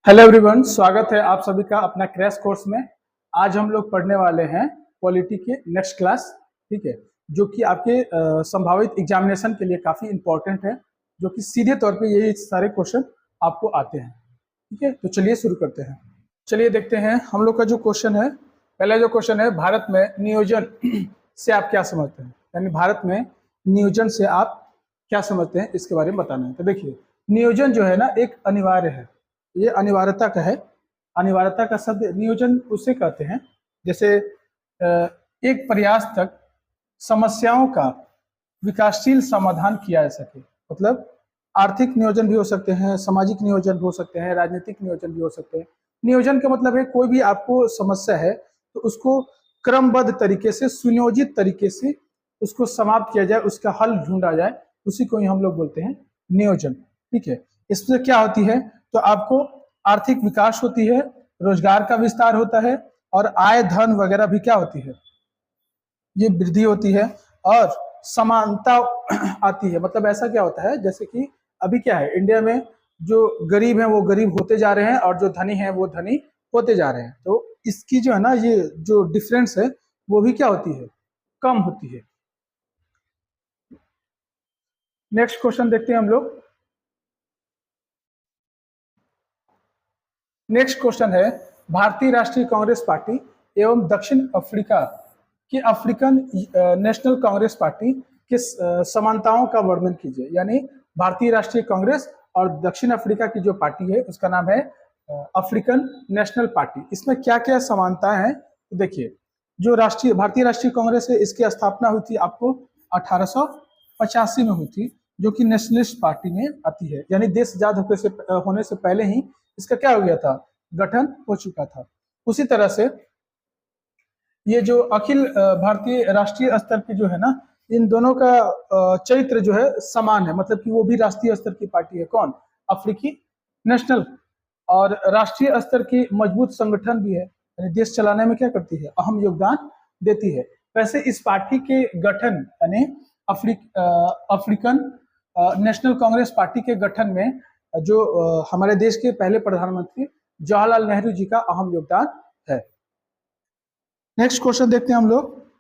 Hello everyone, स्वागत है आप सभी का अपना क्रैश कोर्स में। आज हम लोग पढ़ने वाले हैं पॉलिटी के नेक्स्ट क्लास, ठीक है, जो कि आपके संभावित एग्जामिनेशन के लिए काफ़ी इंपॉर्टेंट है, जो कि सीधे तौर पे यही सारे क्वेश्चन आपको आते हैं। ठीक है, तो चलिए शुरू करते हैं। चलिए देखते हैं हम लोग का जो क्वेश्चन है। पहला जो क्वेश्चन है, भारत में नियोजन से आप क्या समझते हैं, यानी भारत में नियोजन से आप क्या समझते हैं, इसके बारे में बताना है। तो देखिए, नियोजन जो है ना, एक अनिवार्य है, ये अनिवार्यता का है। अनिवार्यता का शब्द नियोजन उसे कहते हैं जैसे एक प्रयास तक समस्याओं का विकासशील समाधान किया जा सके। मतलब आर्थिक नियोजन भी हो सकते हैं, सामाजिक नियोजन हो सकते हैं, राजनीतिक नियोजन भी हो सकते हैं। नियोजन का मतलब है कोई भी आपको समस्या है तो उसको क्रमबद्ध तरीके से, सुनियोजित तरीके से उसको समाप्त किया जाए, उसका हल ढूंढा जाए, उसी को ही हम लोग बोलते हैं नियोजन। ठीक है, इसमें क्या होती है, तो आपको आर्थिक विकास होती है, रोजगार का विस्तार होता है, और आय धन वगैरह भी क्या होती है, ये वृद्धि होती है, और समानता आती है। मतलब ऐसा क्या होता है, जैसे कि अभी क्या है, इंडिया में जो गरीब हैं वो गरीब होते जा रहे हैं और जो धनी हैं वो धनी होते जा रहे हैं। तो इसकी जो है ना, ये जो डिफरेंस है वो भी क्या होती है, कम होती है। नेक्स्ट क्वेश्चन देखते हैं हम लोग। नेक्स्ट क्वेश्चन है, भारतीय राष्ट्रीय कांग्रेस पार्टी एवं दक्षिण अफ्रीका की अफ्रीकन नेशनल कांग्रेस पार्टी के समानताओं का वर्णन कीजिए। यानी भारतीय राष्ट्रीय कांग्रेस और दक्षिण अफ्रीका की जो पार्टी है उसका नाम है अफ्रीकन नेशनल पार्टी। इसमें क्या क्या समानताएं हैं, तो देखिए, जो भारतीय राष्ट्रीय कांग्रेस है, इसकी स्थापना हुई थी आपको 1885 में हुई थी, जो कि नेशनलिस्ट पार्टी में आती है। यानी देश आजाद होने से पहले ही इसका क्या हो गया था, गठन हो चुका था। उसी तरह से ये जो अखिल भारतीय राष्ट्रीय स्तर की जो है ना, इन दोनों का चरित्र जो है समान है। मतलब कि वो भी राष्ट्रीय स्तर की पार्टी है। कौन? अफ्रीकी नेशनल। और राष्ट्रीय स्तर की मजबूत संगठन भी है, यानी देश चलाने में क्या करती है, अहम योगदान देती है। वैसे इस पार्टी के गठन, यानी अफ्रीकन नेशनल कांग्रेस पार्टी के गठन में जो हमारे देश के पहले प्रधानमंत्री जवाहरलाल नेहरू जी का अहम योगदान है। नेक्स्ट क्वेश्चन देखते हैं हम लोग।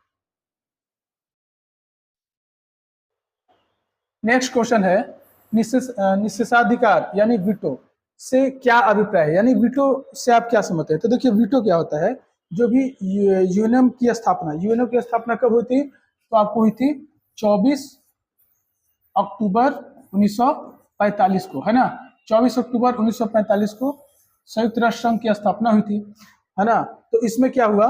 नेक्स्ट क्वेश्चन है, निषेधाधिकार यानी वीटो से क्या अभिप्राय है, यानी वीटो से आप क्या समझते हैं। तो देखिए, वीटो क्या होता है, जो भी यूएनएम की स्थापना कब हुई थी, तो आपको हुई थी 24 अक्टूबर 1945 को, है ना। 24 अक्टूबर 1945 को संयुक्त राष्ट्र संघ की स्थापना हुई थी, है ना। तो इसमें क्या हुआ,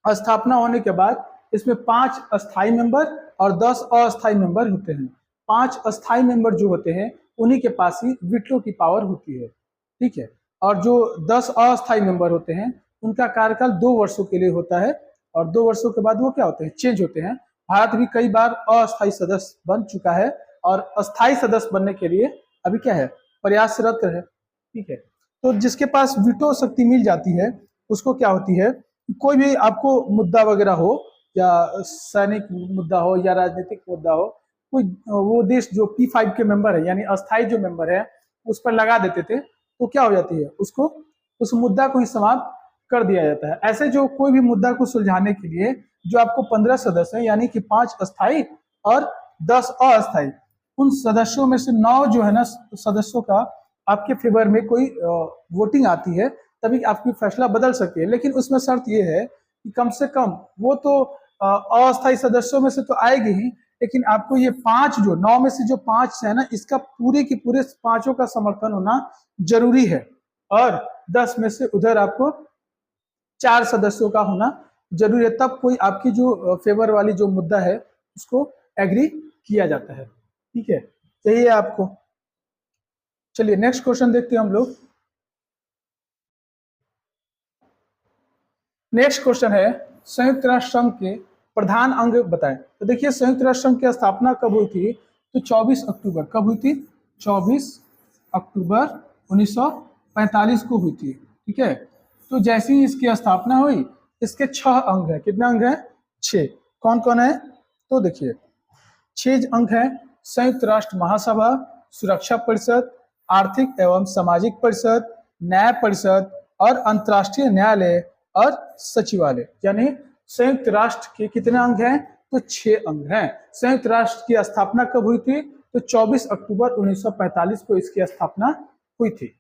स्थापना होने के बाद इसमें 5 अस्थाई मेंबर और 10 अस्थाई मेंबर होते हैं। 5 अस्थाई मेंबर जो होते हैं उन्हीं के पास ही वीटो की पावर होती है, ठीक है। और जो 10 अस्थाई मेंबर होते हैं उनका कार्यकाल 2 वर्षों के लिए होता है, और 2 वर्षों के बाद वो क्या होते हैं, चेंज होते हैं। भारत भी कई बार अस्थायी सदस्य बन चुका है, और अस्थायी सदस्य बनने के लिए अभी क्या है, प्रयासरत है, ठीक है। तो जिसके पास वीटो शक्ति मिल जाती है उसको क्या होती है, कोई भी आपको मुद्दा वगैरह हो, या सैनिक मुद्दा हो या राजनीतिक मुद्दा हो, कोई वो देश जो P5 के मेंबर है, यानी अस्थाई जो मेंबर है, उस पर लगा देते थे, तो क्या हो जाती है, उसको उस मुद्दा को ही समाप्त कर दिया जाता है। ऐसे जो कोई भी मुद्दा को सुलझाने के लिए जो आपको 15 सदस्य है, यानी कि 5 अस्थाई और 10 अस्थाई, उन सदस्यों में से 9 जो है ना सदस्यों का आपके फेवर में कोई वोटिंग आती है, तभी आपकी फैसला बदल सकती है। लेकिन उसमें शर्त यह है कि कम से कम वो तो अस्थायी सदस्यों में से तो आएगी ही, लेकिन आपको ये 5 जो 9 में से जो 5 है ना, इसका पूरे की पूरे 5 का समर्थन होना जरूरी है। और 10 में से उधर आपको 4 सदस्यों का होना जरूरी है, तब कोई आपकी जो फेवर वाली जो मुद्दा है उसको एग्री किया जाता है, ठीक है। यही है आपको। चलिए नेक्स्ट क्वेश्चन देखते हैं हम लोग। नेक्स्ट क्वेश्चन है, संयुक्त राष्ट्र संघ के प्रधान अंग बताएं। तो देखिए, संयुक्त राष्ट्र संघ की स्थापना कब हुई थी, तो 24 अक्टूबर कब हुई थी, 24 अक्टूबर 1945 को हुई थी, ठीक है। तो जैसे ही इसकी स्थापना हुई, इसके 6 अंग है। कितने अंग है, 6। कौन कौन है, तो देखिए 6 अंग है, संयुक्त राष्ट्र महासभा, सुरक्षा परिषद, आर्थिक एवं सामाजिक परिषद, न्याय परिषद और अंतर्राष्ट्रीय न्यायालय और सचिवालय। यानी संयुक्त राष्ट्र के कितने अंग हैं? तो 6 अंग हैं। संयुक्त राष्ट्र की स्थापना कब हुई थी? तो 24 अक्टूबर 1945 को इसकी स्थापना हुई थी।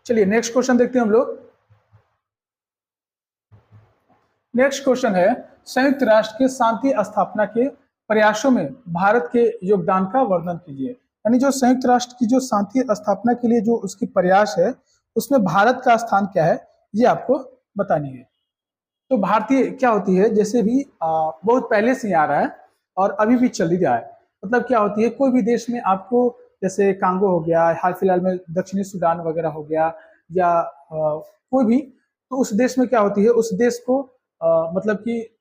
चलिए नेक्स्ट क्वेश्चन देखते हैं हम लोग। नेक्स्ट क्वेश्चन है, संयुक्त राष्ट्र के शांति स्थापना के प्रयासों में भारत के योगदान का वर्णन कीजिए। यानी जो संयुक्त राष्ट्र की जो शांति स्थापना के लिए जो उसकी प्रयास है, उसमें भारत का स्थान क्या है, ये आपको बतानी है। तो भारतीय क्या होती है, जैसे भी बहुत पहले से ही आ रहा है और अभी भी चल ही रहा है। मतलब क्या होती है, कोई भी देश में आपको, जैसे कांगो हो गया, हाल फिलहाल में दक्षिणी सूडान वगैरह हो गया, या कोई भी, तो उस देश में क्या होती है, उस देश को मतलब कि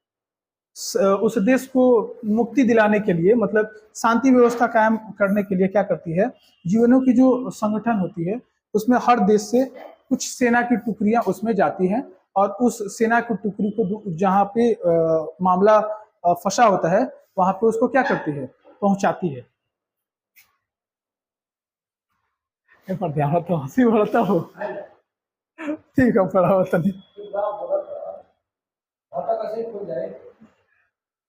उस देश को मुक्ति दिलाने के लिए, मतलब शांति व्यवस्था कायम करने के लिए क्या करती है, यूएनओ की जो संगठन होती है, उसमें हर देश से कुछ सेना की टुकड़ियां उसमें जाती हैं और उस सेना की टुकड़ी को जहाँ पे मामला फंसा होता है, वहां पे उसको क्या करती है, पहुंचाती है। पर ध्यान तो हंसी बढ़ता हो, ठीक है, पढ़ा होता नहीं,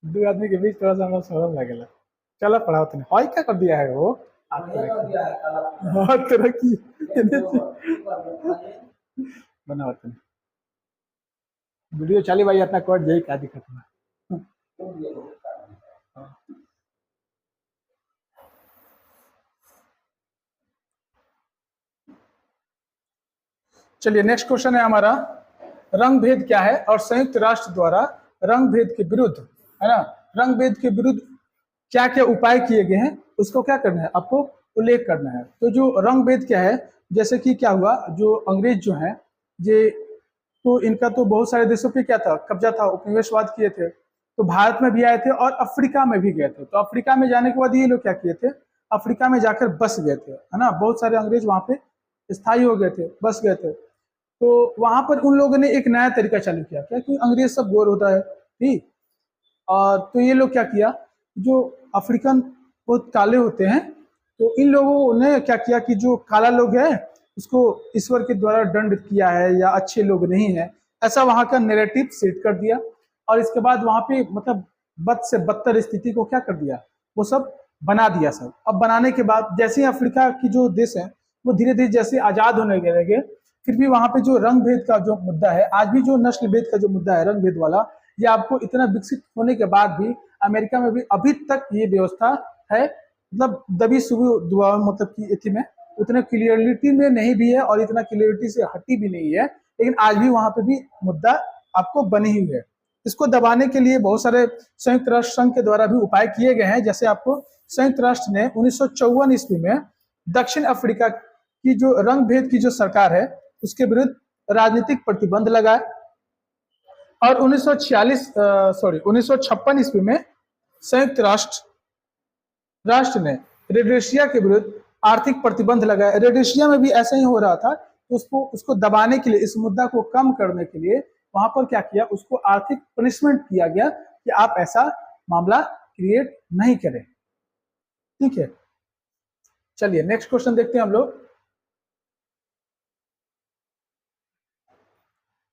दो आदमी के बीच थोड़ा सा हमें शर्म लगेला। चलो पढ़ा होता नहीं, हॉय क्या कर दिया है वो तरह की बना होता नहीं। वीडियो चाली भाई इतना कट जाए, क्या दिक्कत है। चलिए नेक्स्ट क्वेश्चन है हमारा, रंग भेद क्या है और संयुक्त राष्ट्र द्वारा रंग भेद के विरुद्ध, है ना, रंग भेद के विरुद्ध क्या क्या उपाय किए गए हैं, उसको क्या करना है, आपको उल्लेख करना है। तो जो रंग भेद क्या है, जैसे कि क्या हुआ, जो अंग्रेज जो हैं, ये तो इनका तो बहुत सारे देशों पे क्या था, कब्जा था, उपनिवेशवाद किए थे, तो भारत में भी आए थे और अफ्रीका में भी गए थे। तो अफ्रीका में जाने के बाद ये लोग क्या किए थे, अफ्रीका में जाकर बस गए थे, है ना, बहुत सारे अंग्रेज वहां पे स्थायी हो गए थे, बस गए थे। तो वहां पर उन लोगों ने एक नया तरीका चालू किया, क्या कि अंग्रेज सब गोर होता है, ठीक, और तो ये लोग क्या किया, जो अफ्रीकन बहुत काले होते हैं, तो इन लोगों ने क्या किया कि जो काला लोग है उसको ईश्वर के द्वारा दंड किया है या अच्छे लोग नहीं है, ऐसा वहां का नैरेटिव सेट कर दिया। और इसके बाद वहां पे मतलब बद से बदतर स्थिति को क्या कर दिया, वो सब बना दिया सब। अब बनाने के बाद जैसे ही अफ्रीका की जो देश है वो धीरे धीरे जैसे आजाद होने लगे, फिर भी वहां पे जो रंग भेद का जो मुद्दा है, आज भी जो नस्ल भेद का जो मुद्दा है, रंग भेद वाला, ये आपको इतना विकसित होने के बाद भी अमेरिका में भी अभी तक ये व्यवस्था है, मतलब दबी सुबी दुआ, मतलब कि इतने में उतने क्लियरिटी में नहीं भी है और इतना क्लियरिटी से हटी भी नहीं है, लेकिन आज भी वहां पे भी मुद्दा आपको बनी हुई है। इसको दबाने के लिए बहुत सारे संयुक्त राष्ट्र संघ के द्वारा भी उपाय किए गए हैं। जैसे आपको संयुक्त राष्ट्र ने 1954 ईस्वी में दक्षिण अफ्रीका की जो रंग भेद की जो सरकार है उसके विरुद्ध राजनीतिक प्रतिबंध लगाए, और 1956 ईस्वी में संयुक्त राष्ट्र ने रोडेशिया के विरुद्ध आर्थिक प्रतिबंध लगाया। रोडेशिया में भी ऐसा ही हो रहा था, तो उसको दबाने के लिए, इस मुद्दा को कम करने के लिए वहां पर क्या किया, उसको आर्थिक पनिशमेंट किया गया कि आप ऐसा मामला क्रिएट नहीं करें, ठीक है। चलिए नेक्स्ट क्वेश्चन देखते हैं हम लोग।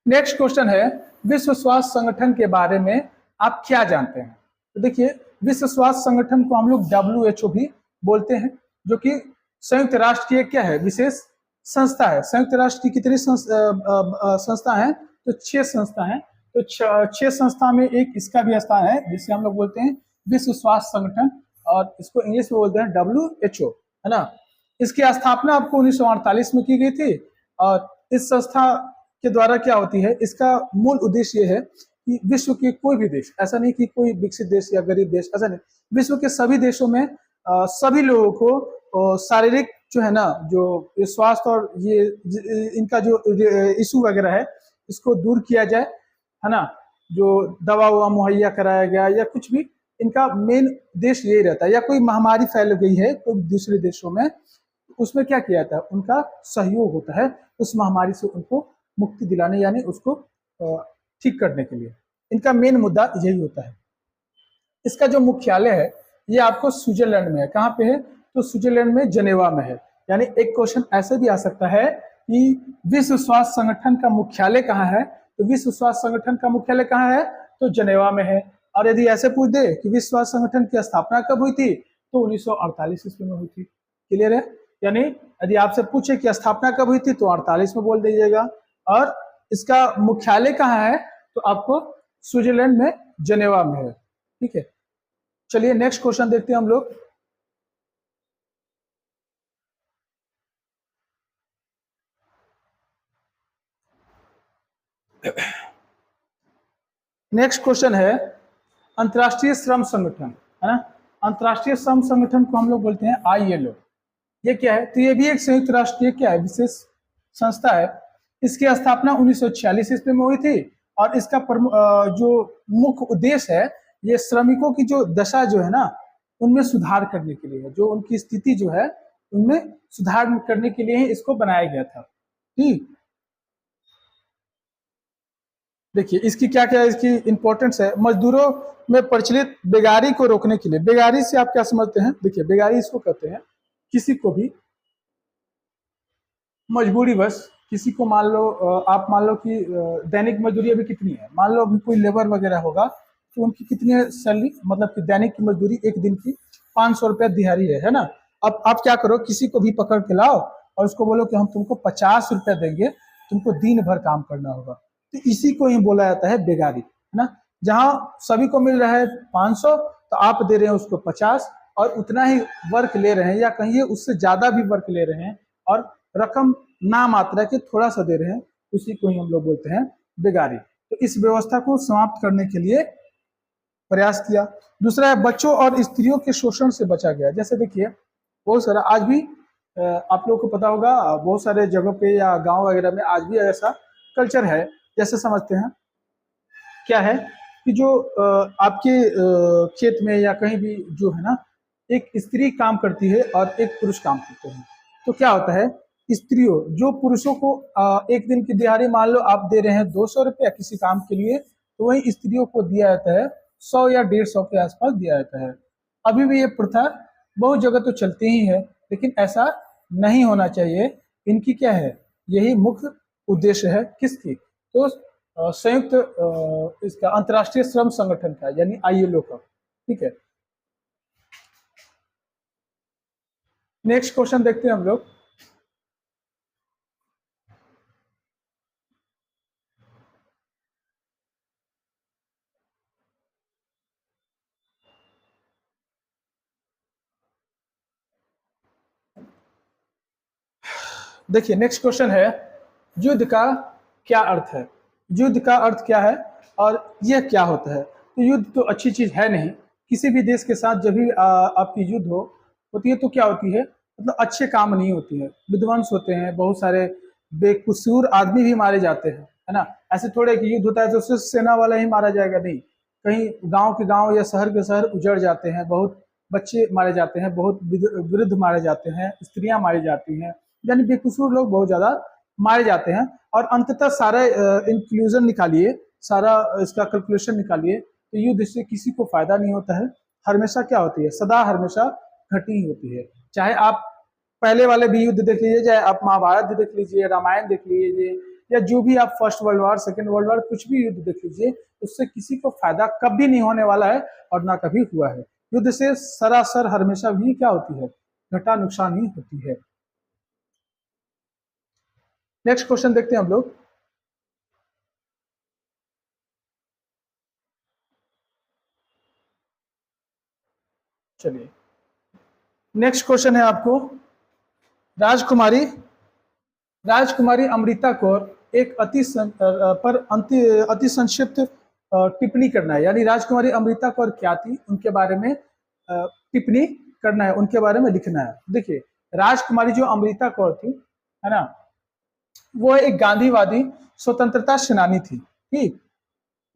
नेक्स्ट क्वेश्चन है, विश्व स्वास्थ्य संगठन के बारे में आप क्या जानते हैं। तो देखिए, विश्व स्वास्थ्य संगठन को हम लोग WHO भी बोलते हैं, जो कि संयुक्त राष्ट्र की एक क्या है, विशेष संस्था है। संयुक्त राष्ट्र की कितनी संस्था है, तो 6 संस्था है। तो 6 संस्था में एक इसका भी स्थान है, जिसे हम लोग बोलते हैं विश्व स्वास्थ्य संगठन, और इसको इंग्लिश में बोलते हैं WHO, है ना। इसकी स्थापना आपको 1948 में की गई थी, और इस संस्था के द्वारा क्या होती है, इसका मूल उद्देश्य ये है कि विश्व के कोई भी देश, ऐसा नहीं कि कोई विकसित देश या गरीब देश, ऐसा नहीं, विश्व के सभी देशों में सभी लोगों को शारीरिक जो है ना, जो स्वास्थ्य और ये इनका जो इशू वगैरह है, इसको दूर किया जाए, है ना। जो दवा ववा मुहैया कराया गया या कुछ भी, इनका मेन उद्देश्य यही रहता है। या कोई महामारी फैल गई है कोई दूसरे देशों में, उसमें क्या किया जाता है, उनका सहयोग होता है उस महामारी से उनको मुक्ति दिलाने, यानी उसको ठीक करने के लिए। इनका मेन मुद्दा यही होता है। इसका जो मुख्यालय है ये आपको स्विट्जरलैंड में है। कहाँ पे है, तो स्विट्जरलैंड में जनेवा में है। यानी एक क्वेश्चन ऐसे भी आ सकता है कि विश्व स्वास्थ्य संगठन का मुख्यालय कहाँ है, तो विश्व स्वास्थ्य संगठन का मुख्यालय कहाँ है, तो जेनेवा में है। और यदि ऐसे पूछ दे कि विश्व स्वास्थ्य संगठन की स्थापना कब हुई थी, तो 1948 ईस्वी में हुई थी। क्लियर है? यानी यदि आपसे पूछे कि स्थापना कब हुई थी, तो 48 में बोल दीजिएगा। और इसका मुख्यालय कहाँ है, तो आपको स्विट्जरलैंड में जेनेवा में है। ठीक है, चलिए नेक्स्ट क्वेश्चन देखते हैं हम लोग। नेक्स्ट क्वेश्चन है अंतर्राष्ट्रीय श्रम संगठन, है ना। अंतर्राष्ट्रीय श्रम संगठन को हम लोग बोलते हैं ILO। ये क्या है, तो ये भी एक संयुक्त राष्ट्रीय क्या है, विशेष संस्था है। इसकी स्थापना 1946 ईस्वी में हुई थी और इसका जो मुख्य उद्देश्य है, ये श्रमिकों की जो दशा जो है ना, उनमें सुधार करने के लिए है। जो उनकी स्थिति जो है उनमें सुधार करने के लिए ही इसको बनाया गया था। ठीक, देखिए इसकी क्या क्या इसकी इंपॉर्टेंस है। मजदूरों में प्रचलित बेगारी को रोकने के लिए, बेगारी से आप क्या समझते हैं, देखिए बेगारी इसको कहते हैं किसी को भी मजबूरी बस, किसी को मान लो आप मान लो कि दैनिक मजदूरी अभी कितनी है, मान लो अभी कोई लेबर वगैरह होगा तो उनकी कितनी है सैलरी, मतलब कि दैनिक की मजदूरी एक दिन की 500 रुपया दिहाड़ी है ना। अब आप क्या करो, किसी को भी पकड़ के लाओ और उसको बोलो कि हम तुमको 50 रुपया देंगे, तुमको दिन भर काम करना होगा, तो इसी को ही बोला जाता है बेगारी, है ना। जहाँ सभी को मिल रहा है 500, तो आप दे रहे हैं उसको 50 और उतना ही वर्क ले रहे हैं, या कहिए उससे ज्यादा भी वर्क ले रहे हैं और रकम ना मात्रा के थोड़ा सा दे रहे हैं, उसी को ही हम लोग बोलते हैं बेगारी। तो इस व्यवस्था को समाप्त करने के लिए प्रयास किया। दूसरा है बच्चों और स्त्रियों के शोषण से बचा गया। जैसे देखिए बहुत सारा आज भी आप लोगों को पता होगा, बहुत सारे जगहों पे या गांव वगैरह में आज भी ऐसा कल्चर है। जैसे समझते हैं क्या है कि जो आपके खेत में या कहीं भी जो है ना, एक स्त्री काम करती है और एक पुरुष काम करते हैं, तो क्या होता है, स्त्रियों जो पुरुषों को एक दिन की दिहाड़ी मान लो आप दे रहे हैं 200 रुपया किसी काम के लिए, तो वही स्त्रियों को दिया जाता है 100 या 150 के आसपास दिया जाता है। अभी भी ये प्रथा बहुत जगह तो चलती ही है, लेकिन ऐसा नहीं होना चाहिए। इनकी क्या है, यही मुख्य उद्देश्य है किसकी, तो संयुक्त इसका अंतर्राष्ट्रीय श्रम संगठन का, यानी ILO का। ठीक है, नेक्स्ट क्वेश्चन देखते हैं हम लोग। देखिए नेक्स्ट क्वेश्चन है युद्ध का क्या अर्थ है। युद्ध का अर्थ क्या है और यह क्या होता है। तो युद्ध तो अच्छी चीज है नहीं, किसी भी देश के साथ जब भी आपकी युद्ध होती है तो क्या होती है, मतलब अच्छे काम नहीं होती है, विध्वंस होते हैं, बहुत सारे बेकसूर आदमी भी मारे जाते हैं, है ना। ऐसे थोड़े कि युद्ध होता है तो सिर्फ सेना वाला ही मारा जाएगा, नहीं, कहीं गांव के गांव या शहर के शहर उजड़ जाते हैं, बहुत बच्चे मारे जाते हैं, बहुत वृद्ध मारे जाते हैं, स्त्रियां मारी जाती हैं, यानी बेकसूर लोग बहुत ज्यादा मारे जाते हैं। और अंततः सारा इंक्लूजन निकालिए, सारा इसका कैलकुलेशन निकालिए, तो युद्ध से किसी को फायदा नहीं होता है। हमेशा क्या होती है, सदा हमेशा घटी ही होती है। चाहे आप पहले वाले भी युद्ध देख लीजिए, चाहे आप महाभारत देख लीजिए, रामायण देख लीजिए, या जो भी आप first world war, second world war, कुछ भी युद्ध देख लीजिए, उससे किसी को फायदा कभी नहीं होने वाला है और ना कभी हुआ है। युद्ध से सरासर हमेशा भी क्या होती है, घटा नुकसान ही होती है। नेक्स्ट क्वेश्चन देखते हैं हम लोग। चलिए नेक्स्ट क्वेश्चन है आपको, राजकुमारी राजकुमारी अमृता कौर एक अति संक्षिप्त टिप्पणी करना है। यानी राजकुमारी अमृता कौर क्या थी, उनके बारे में टिप्पणी करना है, उनके बारे में लिखना है। देखिए राजकुमारी जो अमृता कौर थी, है ना, वो एक गांधीवादी स्वतंत्रता सेनानी थी। ठीक,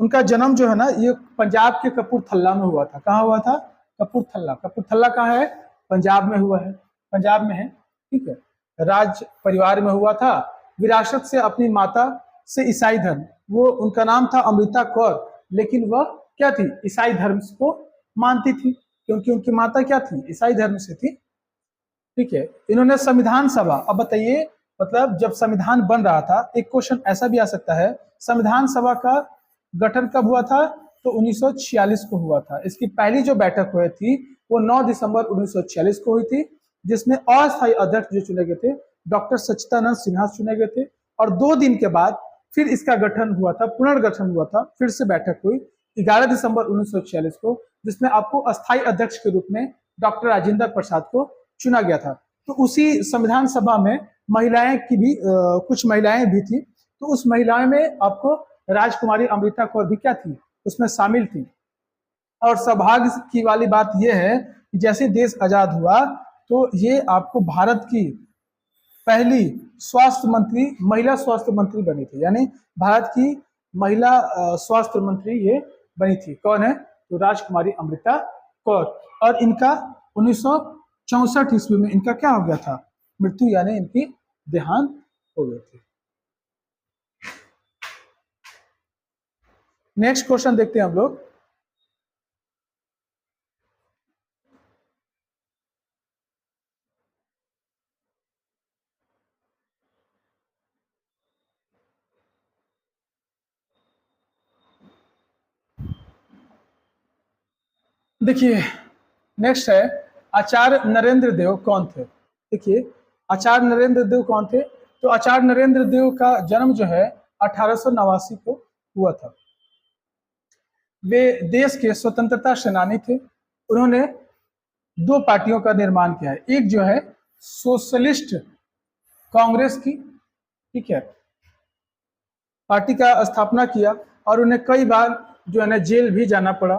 उनका जन्म जो है ना, ये पंजाब के कपूरथला में हुआ था। कहाँ हुआ था, कपूरथला। कपूरथला कहाँ है, पंजाब में हुआ है, पंजाब में है। ठीक है, राज परिवार में हुआ था, विरासत से अपनी माता से ईसाई धर्म, वो उनका नाम था अमृता कौर, लेकिन वह क्या थी, ईसाई धर्म को मानती थी, क्योंकि उनकी माता क्या थी, ईसाई धर्म से थी। ठीक है। इन्होंने संविधान सभा, अब बताइए, मतलब जब संविधान बन रहा था, एक क्वेश्चन ऐसा भी आ सकता है, संविधान सभा का गठन कब हुआ था? तो 1946 को हुआ था। इसकी पहली जो बैठक हुई थी वो 9 दिसंबर 1946 को हुई थी, जिसमें अस्थायी अध्यक्ष जो चुने गए थे डॉक्टर सच्चिदानंद सिन्हा चुने गए थे। और 2 दिन के बाद फिर इसका गठन हुआ था, पुनर्गठन हुआ था, फिर से बैठक हुई 11 दिसंबर 1946 को, जिसमें आपको अस्थायी अध्यक्ष के रूप में डॉक्टर राजेंद्र प्रसाद को चुना गया था। तो उसी संविधान सभा में महिलाएं की भी कुछ महिलाएं भी थी। तो उस महिलाएं में आपको राजकुमारी अमृता कौर भी क्या थी, उसमें शामिल थी। और सौभाग्य की वाली बात यह है कि जैसे देश आजाद हुआ तो ये आपको भारत की पहली स्वास्थ्य मंत्री, महिला स्वास्थ्य मंत्री बनी थी। यानी भारत की महिला स्वास्थ्य मंत्री ये बनी थी। कौन है? तो राजकुमारी अमृता कौर। और इनका 1964 ईस्वी में इनका क्या हो गया था? मृत्यु, यानी इनकी देहांत हो गई थी। नेक्स्ट क्वेश्चन देखते हैं हम लोग। देखिए नेक्स्ट है, आचार्य नरेंद्र देव कौन थे? देखिए आचार्य नरेंद्र देव कौन थे? तो आचार्य नरेंद्र देव का जन्म जो है 1889 को हुआ था। वे देश के स्वतंत्रता सेनानी थे। उन्होंने 2 पार्टियों का निर्माण किया है। एक जो है सोशलिस्ट कांग्रेस की, ठीक है, पार्टी का स्थापना किया, और उन्हें कई बार जो है ना जेल भी जाना पड़ा।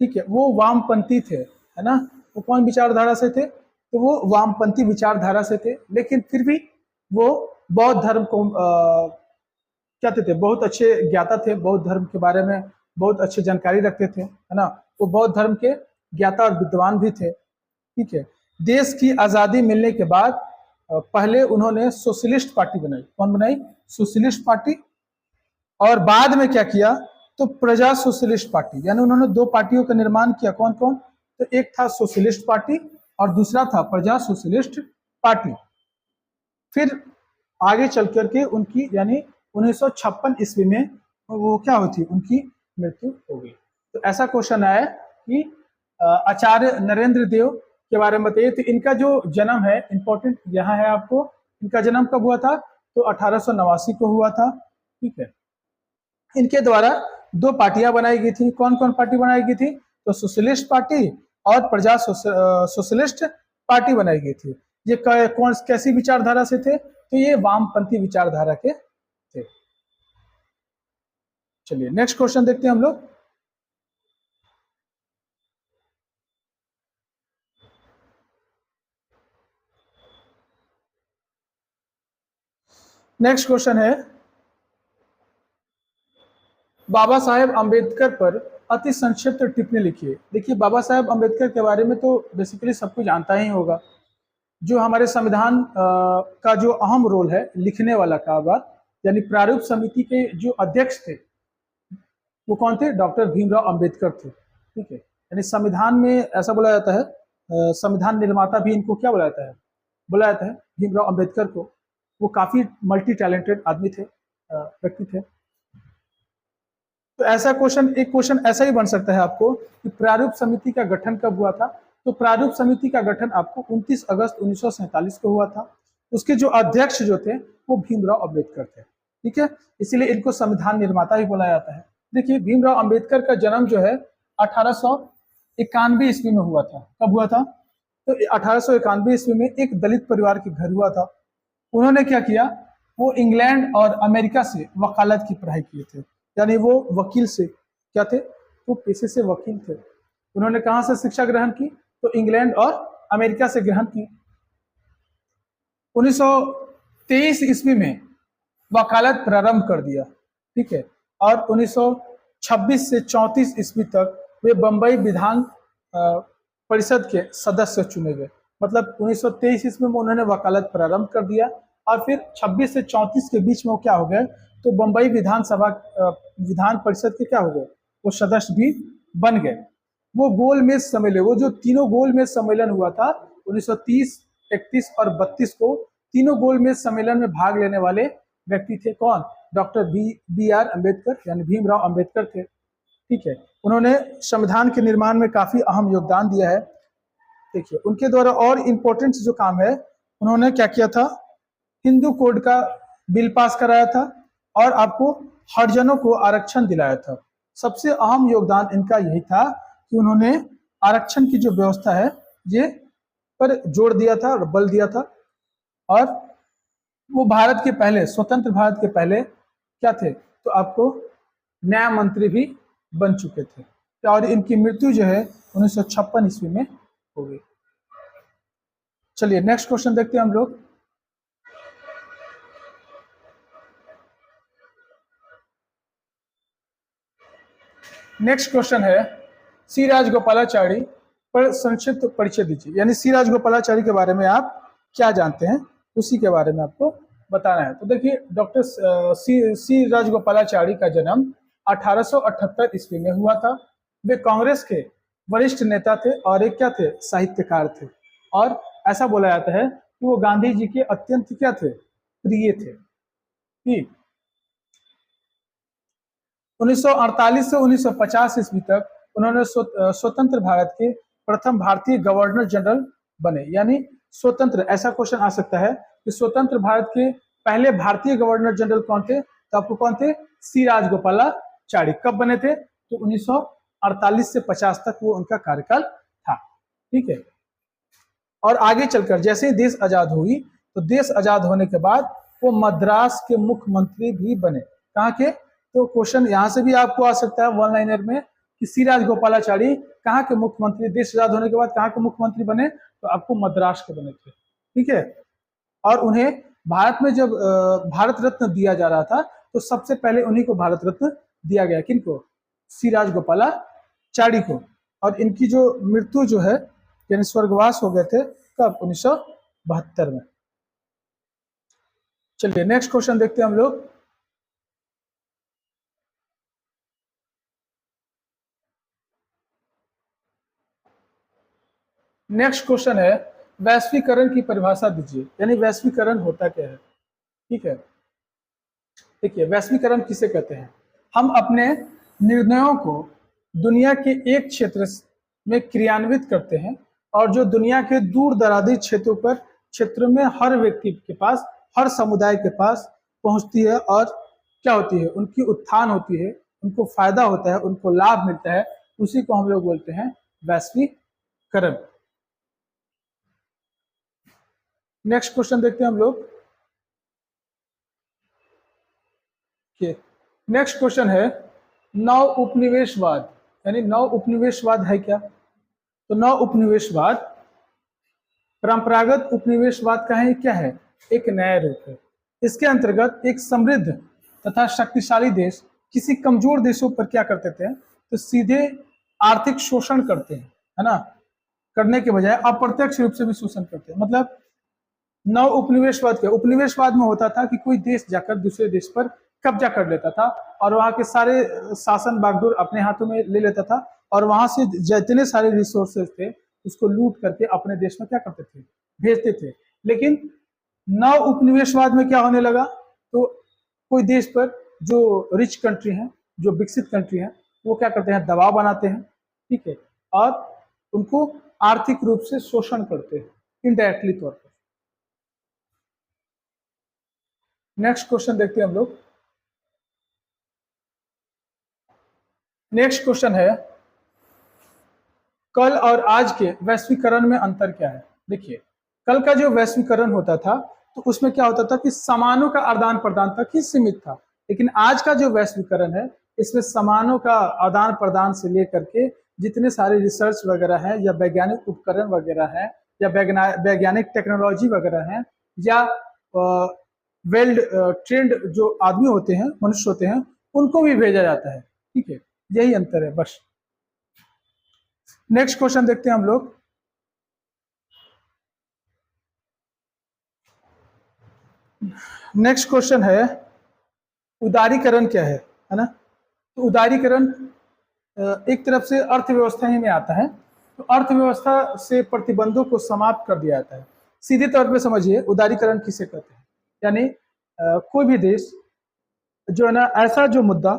ठीक है, वो वामपंथी थे, है ना। वो कौन विचारधारा से थे? तो वो वामपंथी विचारधारा से थे, लेकिन फिर भी वो बौद्ध धर्म को क्या थे, बहुत अच्छे ज्ञाता थे, बौद्ध धर्म के बारे में बहुत अच्छी जानकारी रखते थे, है ना। वो बौद्ध धर्म के ज्ञाता और विद्वान भी थे। ठीक है, देश की आज़ादी मिलने के बाद पहले उन्होंने सोशलिस्ट पार्टी बनाई। कौन बनाई? Socialist party. और बाद में क्या किया? तो प्रजा सोशलिस्ट पार्टी, यानी उन्होंने 2 पार्टियों का निर्माण किया। कौन कौन? तो एक था सोशलिस्ट पार्टी और दूसरा था प्रजा सोशलिस्ट पार्टी। फिर आगे चल करके उनकी यानी 1956 ईस्वी में वो क्या हुई थी, उनकी मृत्यु हो गई। तो ऐसा क्वेश्चन आया कि आचार्य नरेंद्र देव के बारे में बताइए। तो इनका जो जन्म है इंपॉर्टेंट यहाँ है आपको, इनका जन्म कब हुआ था? तो 1889 को हुआ था। ठीक है, इनके द्वारा 2 पार्टियां बनाई गई थी। कौन कौन पार्टी बनाई गई थी? तो सोशलिस्ट पार्टी और प्रजा सोशलिस्ट पार्टी बनाई गई थी। ये कौन कैसी विचारधारा से थे? तो ये वामपंथी विचारधारा के थे। चलिए नेक्स्ट क्वेश्चन देखते हैं हम लोग। नेक्स्ट क्वेश्चन है, बाबा साहेब अम्बेडकर पर अति संक्षिप्त टिप्पणी लिखिए। देखिए बाबा साहेब अम्बेडकर के बारे में तो बेसिकली सब कुछ जानता ही होगा। जो हमारे संविधान का जो अहम रोल है लिखने वाला का बात, यानी प्रारूप समिति के जो अध्यक्ष थे वो कौन थे? डॉक्टर भीमराव अंबेडकर थे। ठीक है, यानी संविधान में ऐसा बोला जाता है, संविधान निर्माता भी इनको क्या बोला जाता है? बोला जाता है भीमराव अंबेडकर को। वो काफी मल्टी टैलेंटेड आदमी थे, व्यक्ति थे। तो ऐसा क्वेश्चन, एक क्वेश्चन ऐसा ही बन सकता है आपको कि प्रारूप समिति का गठन कब हुआ था? तो प्रारूप समिति का गठन आपको 29 अगस्त 1947 को हुआ था। उसके जो अध्यक्ष जो थे वो भीमराव अंबेडकर थे। ठीक है, इसीलिए इनको संविधान निर्माता ही बोला जाता है। देखिए भीमराव अंबेडकर का जन्म जो है 1891 ईस्वी में हुआ था। कब हुआ था? तो 1891 ईस्वी में एक दलित परिवार के घर हुआ था। उन्होंने क्या किया? वो इंग्लैंड और अमेरिका से वकालत की पढ़ाई किए थे, यानी वो वकील से क्या थे? वो पेशे से वकील थे। उन्होंने कहाँ से शिक्षा ग्रहण की? तो इंग्लैंड और अमेरिका से ग्रहण की। 1923 ईस्वी में वकालत प्रारंभ कर दिया। ठीक है, और 1926 से 34 ईस्वी तक वे बंबई विधान परिषद के सदस्य चुने गए। मतलब 1923 ईस्वी में उन्होंने वकालत प्रारंभ कर दिया और फिर 26 से 34 के बीच में वो क्या हो गए? तो बंबई विधानसभा विधान परिषद के क्या हो गए? वो सदस्य भी बन गए। वो गोलमेज सम्मेलन, वो जो तीनों गोलमेज सम्मेलन हुआ था 1930, 31 और 32 को तीनों गोलमेज सम्मेलन में भाग लेने वाले व्यक्ति थे कौन? डॉक्टर बी आर अम्बेडकर यानी भीमराव अम्बेडकर थे। ठीक है, उन्होंने संविधान के निर्माण में काफी अहम योगदान दिया है। देखिए उनके द्वारा और इम्पोर्टेंट जो काम है, उन्होंने क्या किया था, हिंदू कोड का बिल पास कराया था और आपको हरिजनों को आरक्षण दिलाया था। सबसे अहम योगदान इनका यही था कि उन्होंने आरक्षण की जो व्यवस्था है ये पर जोर दिया था और बल दिया था। और वो भारत के पहले, स्वतंत्र भारत के पहले क्या थे, तो आपको न्याय मंत्री भी बन चुके थे। और इनकी मृत्यु जो है 1956 ईस्वी में हो गई। चलिए नेक्स्ट क्वेश्चन देखते हैं हम लोग। नेक्स्ट क्वेश्चन है सी राजगोपालाचारी पर संक्षिप्त परिचय दीजिए, यानी सी राजगोपालाचारी के बारे में आप क्या जानते हैं उसी के बारे में आपको बताना है। तो देखिए डॉक्टर सी राजगोपालाचारी का जन्म 1878 ईस्वी में हुआ था। वे कांग्रेस के वरिष्ठ नेता थे और एक क्या थे, साहित्यकार थे। और ऐसा बोला जाता है कि वो गांधी जी के अत्यंत क्या थे, प्रिय थे। 1948 से 1950 ईस्वी तक उन्होंने स्वतंत्र भारत के प्रथम भारतीय गवर्नर जनरल बने। यानी स्वतंत्र, ऐसा क्वेश्चन आ सकता है कि स्वतंत्र भारत के पहले भारतीय गवर्नर जनरल कौन थे, तो आपको कौन थे, सी राजगोपालाचारी। कब बने थे, तो 1948 से 50 तक वो उनका कार्यकाल था। ठीक है, और आगे चलकर जैसे ही देश आजाद हुई, तो देश आजाद होने के बाद वो मद्रास के मुख्यमंत्री भी बने। कहाँ के, तो क्वेश्चन यहाँ से भी आपको आ सकता है वन लाइनर में कि सी राजगोपालाचारी कहाँ के मुख्यमंत्री, देश आजाद होने के बाद कहाँ के मुख्यमंत्री बने, तो आपको मद्रास के बने थे। ठीक है, और उन्हें भारत में जब भारत रत्न दिया जा रहा था, तो सबसे पहले उन्हीं को भारत रत्न दिया गया। किनको, सी राजगोपालाचारी को। और इनकी जो मृत्यु जो है, यानी स्वर्गवास हो गए थे कब, 1972 में। चलिए नेक्स्ट क्वेश्चन देखते हैं हम लोग। नेक्स्ट क्वेश्चन है वैश्वीकरण की परिभाषा दीजिए, यानी वैश्वीकरण होता क्या है। ठीक है, देखिए वैश्वीकरण किसे कहते हैं, हम अपने निर्णयों को दुनिया के एक क्षेत्र में क्रियान्वित करते हैं और जो दुनिया के दूर दराज क्षेत्रों में हर व्यक्ति के पास, हर समुदाय के पास पहुंचती है और क्या होती है, उनकी उत्थान होती है, उनको फायदा होता है, उनको लाभ मिलता है, उसी को हम लोग बोलते हैं वैश्वीकरण। नेक्स्ट क्वेश्चन देखते हैं हम लोग। नेक्स्ट क्वेश्चन है नव उपनिवेशवाद, यानी नव उपनिवेशवाद है क्या, तो नव उपनिवेशवाद परंपरागत उपनिवेशवाद का है, क्या है, एक नया रूप है। इसके अंतर्गत एक समृद्ध तथा शक्तिशाली देश किसी कमजोर देशों पर क्या करते थे, तो सीधे आर्थिक शोषण करते हैं, है ना, करने के बजाय अप्रत्यक्ष रूप से भी शोषण करते हैं। मतलब नव उपनिवेशवाद क्या, उपनिवेशवाद में होता था कि कोई देश जाकर दूसरे देश पर कब्जा कर लेता था और वहां के सारे शासन बागडोर अपने हाथों में ले लेता था और वहां से जितने सारे रिसोर्सेज थे उसको लूट करके अपने देश में क्या करते थे, भेजते थे। लेकिन नव उपनिवेशवाद में क्या होने लगा, तो कोई देश पर जो रिच कंट्री हैं, जो विकसित कंट्री हैं, वो क्या करते हैं, दबाव बनाते हैं। ठीक है, और उनको आर्थिक रूप से शोषण करते हैं इनडायरेक्टली तौर पर। नेक्स्ट क्वेश्चन देखते हैं हम लोग। नेक्स्ट क्वेश्चन है कल और आज के वैश्वीकरण में अंतर क्या है। देखिए कल का जो वैश्वीकरण होता था तो उसमें क्या होता था कि सामानों का आदान प्रदान तक ही सीमित था, लेकिन आज का जो वैश्वीकरण है इसमें सामानों का आदान प्रदान से लेकर के जितने सारे रिसर्च वगैरह है या वैज्ञानिक उपकरण वगैरह है या वैज्ञानिक टेक्नोलॉजी वगैरह है या वेल ट्रेंड जो आदमी होते हैं, मनुष्य होते हैं, उनको भी भेजा जाता है। ठीक है, यही अंतर है बस। नेक्स्ट क्वेश्चन देखते हैं हम लोग। नेक्स्ट क्वेश्चन है उदारीकरण क्या है ना। तो उदारीकरण एक तरफ से अर्थव्यवस्था ही में आता है। तो अर्थव्यवस्था से प्रतिबंधों को समाप्त कर दिया जाता है। सीधे तौर पे समझिए उदारीकरण किसे कहते हैं। यानी कोई भी देश जो है ना, ऐसा जो मुद्दा,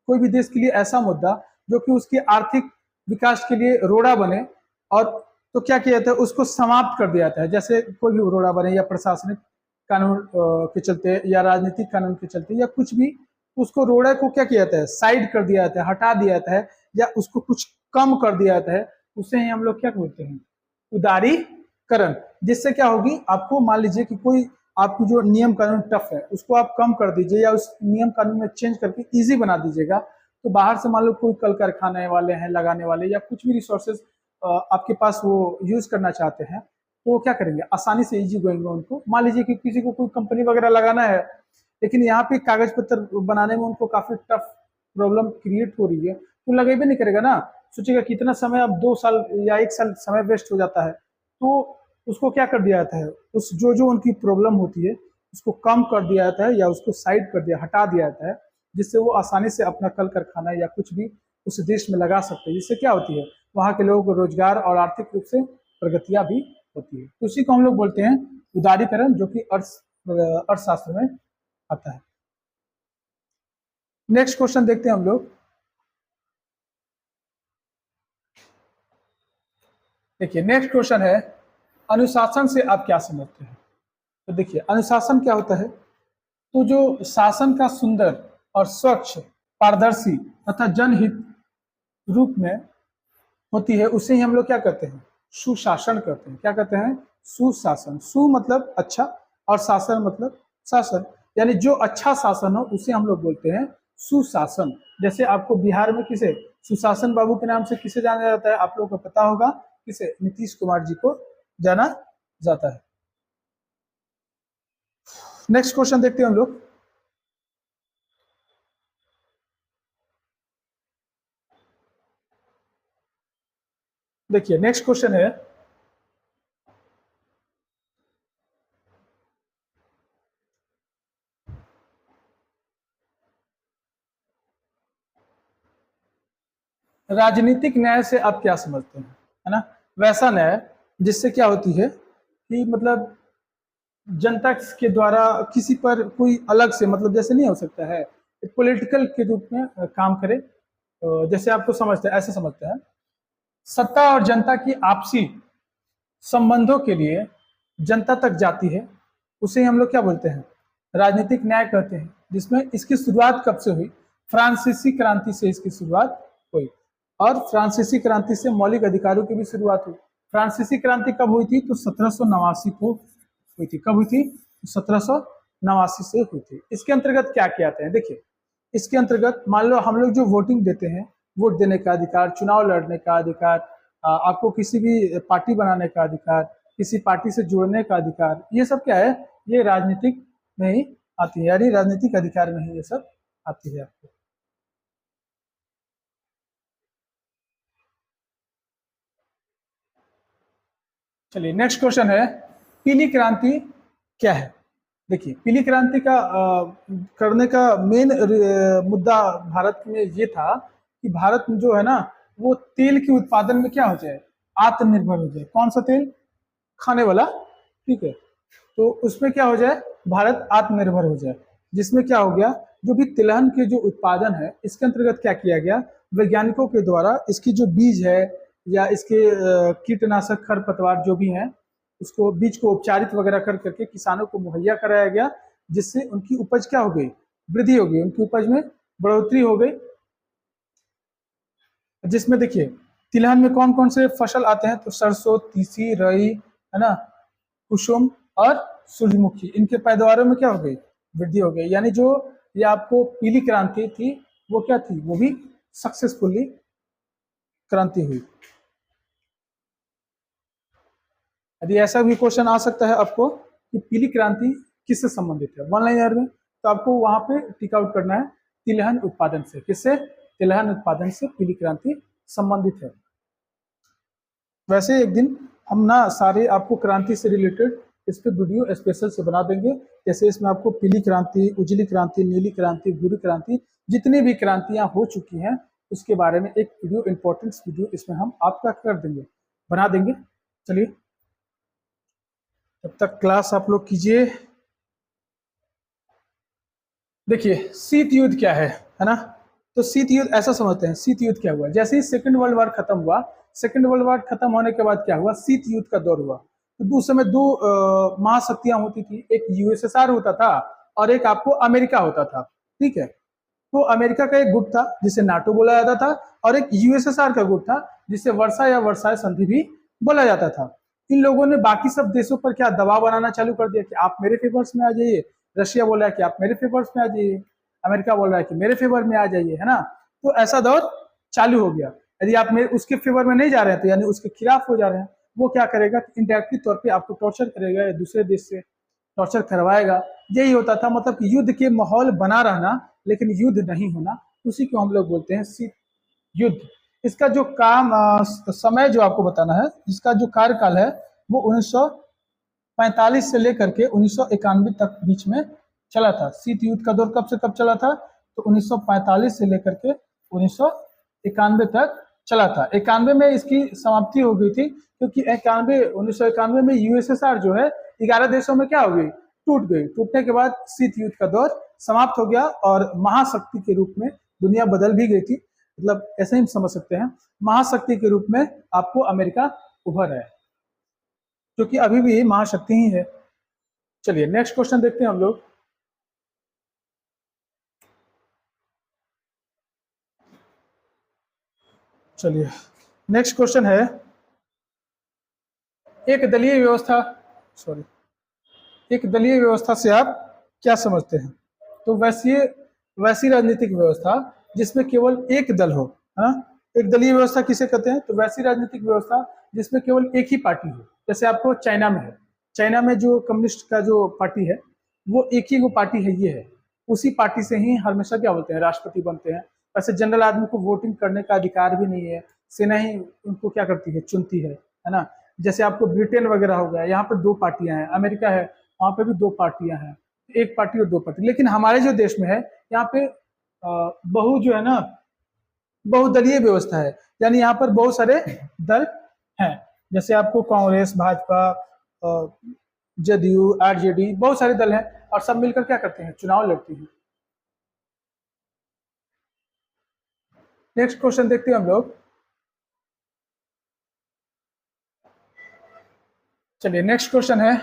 कोई भी देश के लिए ऐसा मुद्दा जो कि उसके आर्थिक विकास के लिए रोड़ा बने, और तो क्या किया जाता है, उसको समाप्त कर दिया जाता है। जैसे कोई भी रोड़ा बने या प्रशासनिक कानून के चलते या राजनीतिक कानून के चलते या कुछ भी, उसको रोड़ा को क्या किया जाता है, साइड कर दिया जाता है, हटा दिया जाता है, या उसको कुछ कम कर दिया जाता है। उसे ही हम लोग क्या बोलते हैं, उदारीकरण। जिससे क्या होगी, आपको मान लीजिए कि कोई आपकी जो नियम कानून टफ है उसको आप कम कर दीजिए या उस नियम कानून में चेंज करके इजी बना दीजिएगा। तो बाहर से मान लो कोई कल कारखाने वाले हैं लगाने वाले, या कुछ भी रिसोर्सेज आपके पास वो यूज करना चाहते हैं, तो वो क्या करेंगे, आसानी से इजी गोइंग उनको। मान लीजिए कि किसी को कोई कंपनी वगैरह लगाना है, लेकिन यहाँ पे कागज पत्र बनाने में उनको काफी टफ प्रॉब्लम क्रिएट हो रही है, तो लगेबे नहीं करेगा ना। सोचिएगा कितना समय, अब 2 साल या 1 साल समय वेस्ट हो जाता है। तो उसको क्या कर दिया जाता है, उस जो जो उनकी प्रॉब्लम होती है उसको कम कर दिया जाता है या उसको साइड कर दिया, हटा दिया जाता है, जिससे वो आसानी से अपना कल कारखाना या कुछ भी उस देश में लगा सकते हैं। जिससे क्या होती है, वहाँ के लोगों को रोजगार और आर्थिक रूप से प्रगतियां भी होती है। तो उसी को हम लोग बोलते हैं उदारीकरण, जो कि अर्थशास्त्र में आता है। नेक्स्ट क्वेश्चन देखते हैं हम लोग। देखिए नेक्स्ट क्वेश्चन है, अनुशासन से आप क्या समझते हैं। तो देखिए अनुशासन क्या होता है, तो जो शासन का सुंदर और स्वच्छ, पारदर्शी तथा जनहित रूप में होती है, उसे ही हम लोग क्या कहते हैं, सुशासन कहते हैं। क्या कहते हैं, सुशासन। सु मतलब अच्छा और शासन मतलब शासन, यानी जो अच्छा शासन हो उसे हम लोग बोलते हैं सुशासन। जैसे आपको बिहार में किसे, सुशासन बाबू के नाम से किसे जाना जाता है, आप लोगों को पता होगा, किसे, नीतीश कुमार जी को जाना जाता है। नेक्स्ट क्वेश्चन देखते हैं हम लोग। देखिए नेक्स्ट क्वेश्चन है, राजनीतिक न्याय से आप क्या समझते हैं, है ना। वैसा न्याय जिससे क्या होती है कि मतलब जनता के द्वारा किसी पर कोई अलग से, मतलब जैसे नहीं हो सकता है, पॉलिटिकल के रूप में काम करे। जैसे आपको समझते हैं, ऐसे समझते हैं, सत्ता और जनता की आपसी संबंधों के लिए जनता तक जाती है, उसे हम लोग क्या बोलते हैं, राजनीतिक न्याय कहते हैं। जिसमें इसकी शुरुआत कब से हुई, फ्रांसीसी क्रांति से इसकी शुरुआत हुई, और फ्रांसीसी क्रांति से मौलिक अधिकारों की भी शुरुआत हुई। फ्रांसीसी क्रांति कब हुई थी, तो 1789 को हुई थी। कब हुई थी, 1789 से हुई थी। इसके अंतर्गत क्या किया जाता है, देखिए इसके अंतर्गत मान लो हम लोग जो वोटिंग देते हैं, वोट देने का अधिकार, चुनाव लड़ने का अधिकार, आपको किसी भी पार्टी बनाने का अधिकार, किसी पार्टी से जुड़ने का अधिकार, ये सब क्या है, ये राजनीतिक में ही आती है, यानी राजनीतिक अधिकार में ही ये सब आती है आपको। चलिए नेक्स्ट क्वेश्चन है, पीली क्रांति क्या है। देखिए पीली क्रांति का करने का मेन मुद्दा भारत में ये था कि भारत में जो है ना, वो तेल के उत्पादन में क्या हो जाए, आत्मनिर्भर हो जाए। कौन सा तेल, खाने वाला, ठीक है। तो उसमें क्या हो जाए, भारत आत्मनिर्भर हो जाए। जिसमें क्या हो गया, जो भी तिलहन के जो उत्पादन है, इसके अंतर्गत क्या किया गया, वैज्ञानिकों के द्वारा इसकी जो बीज है या इसके कीटनाशक खरपतवार जो भी हैं, उसको बीज को उपचारित वगैरह कर करके किसानों को मुहैया कराया गया, जिससे उनकी उपज क्या हो गई, वृद्धि हो गई, उनकी उपज में बढ़ोतरी हो गई। जिसमें देखिए तिलहन में कौन कौन से फसल आते हैं, तो सरसों, तीसी, राई, है ना, कुसुम और सूरजमुखी, इनके पैदावारों में क्या हो गई, वृद्धि हो गई। यानी जो ये आपको पीली क्रांति थी, वो क्या थी, वो भी सक्सेसफुली क्रांति हुई। यदि ऐसा भी क्वेश्चन आ सकता है आपको कि पीली क्रांति किससे संबंधित है, वन लाइनर में, तो आपको वहां पे टिक आउट करना है तिलहन उत्पादन से। किससे, तिलहन उत्पादन से पीली क्रांति संबंधित है। वैसे एक दिन हम ना सारे आपको क्रांति से रिलेटेड इस पे वीडियो स्पेशल से बना देंगे। जैसे इसमें आपको पीली क्रांति, उजली क्रांति, नीली क्रांति, भूरी क्रांति, जितनी भी क्रांतियां हो चुकी हैं उसके बारे में एक वीडियो, इंपॉर्टेंट वीडियो इसमें हम आपका कर देंगे, बना देंगे। चलिए तब तक क्लास आप लोग कीजिए। देखिए शीत युद्ध क्या है ना। तो शीत युद्ध ऐसा समझते हैं, शीत युद्ध क्या हुआ, जैसे ही सेकंड वर्ल्ड वॉर खत्म हुआ, सेकंड वर्ल्ड वॉर खत्म होने के बाद क्या हुआ, शीत युद्ध का दौर हुआ। तो उस समय दो महाशक्तियां होती थी, एक यूएसएसआर होता था और एक आपको अमेरिका होता था। ठीक है, तो अमेरिका का एक गुट था जिसे नाटो बोला जाता था, और एक यूएसएसआर का गुट था जिसे वर्षा या वर्षाय संधि भी बोला जाता था। इन लोगों ने बाकी सब देशों पर क्या दबाव बनाना चालू कर दिया कि आप मेरे फेवर्स में आ जाइए। रशिया बोल रहा है कि आप मेरे फेवर्स में आ जाइए, अमेरिका बोल रहा है कि मेरे फेवर में आ जाइए, है ना। तो ऐसा दौर चालू हो गया। यदि आप मेरे उसके फेवर में नहीं जा रहे हैं तो यानी उसके खिलाफ हो जा रहे हैं, वो क्या करेगा, इनडायरेक्टली तौर पे आपको टॉर्चर करेगा या दूसरे देश से टॉर्चर करवाएगा। यही होता था, मतलब कि युद्ध के माहौल बना रहना लेकिन युद्ध नहीं होना, उसी को हम लोग बोलते हैं शीत युद्ध। इसका जो काम समय जो आपको बताना है, इसका जो कार्यकाल है वो 1945 से लेकर के 1991 तक बीच में चला था। शीत युद्ध का दौर कब से कब चला था, तो 1945 से लेकर के 1991 तक चला था। 91 में इसकी समाप्ति हो गई थी, क्योंकि 1991 में यूएसएसआर जो है 11 देशों में क्या हो गई, टूट गई। टूटने के बाद शीत युद्ध का दौर समाप्त हो गया और महाशक्ति के रूप में दुनिया बदल भी गई थी। मतलब ऐसे ही समझ सकते हैं, महाशक्ति के रूप में आपको अमेरिका उभर है, जो कि अभी भी महाशक्ति ही है। चलिए नेक्स्ट क्वेश्चन देखते हैं हम लोग। चलिए नेक्स्ट क्वेश्चन है, एक दलीय व्यवस्था, सॉरी, एक दलीय व्यवस्था से आप क्या समझते हैं। तो वैसी राजनीतिक व्यवस्था जिसमें केवल एक दल हो, है ना। एक दलीय व्यवस्था किसे कहते हैं, तो वैसी राजनीतिक व्यवस्था जिसमें केवल एक ही पार्टी हो। जैसे आपको चाइना में है, चाइना में जो कम्युनिस्ट का जो पार्टी है वो एक ही वो पार्टी है, ये है। उसी पार्टी से ही हमेशा क्या बोलते हैं, राष्ट्रपति बनते हैं। वैसे जनरल आदमी को वोटिंग करने का अधिकार भी नहीं है, सेना ही उनको क्या करती है, चुनती है ना। जैसे आपको ब्रिटेन वगैरह हो गया, यहाँ पर दो पार्टियां हैं, अमेरिका है वहाँ पे भी दो पार्टियां हैं, एक पार्टी और दो पार्टी। लेकिन हमारे जो देश में है यहाँ पे बहु जो है ना, बहुदलीय व्यवस्था है, यानी यहाँ पर बहुत सारे दल हैं। जैसे आपको कांग्रेस, भाजपा, जदयू, आरजेडी, बहुत सारे दल हैं और सब मिलकर क्या करते हैं, चुनाव लड़ती हैं। नेक्स्ट क्वेश्चन देखते हैं हम लोग। चलिए नेक्स्ट क्वेश्चन है,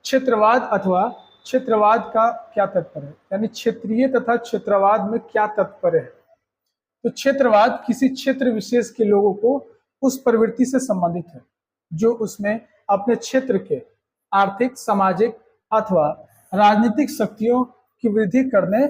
क्षेत्रवाद अथवा क्षेत्रवाद का क्या तात्पर्य है, यानी क्षेत्रीय तथा क्षेत्रवाद में क्या तात्पर्य है। तो क्षेत्रवाद किसी क्षेत्र विशेष के लोगों को उस प्रवृत्ति से संबंधित है जो उसमें अपने क्षेत्र के आर्थिक, सामाजिक अथवा राजनीतिक शक्तियों की वृद्धि करने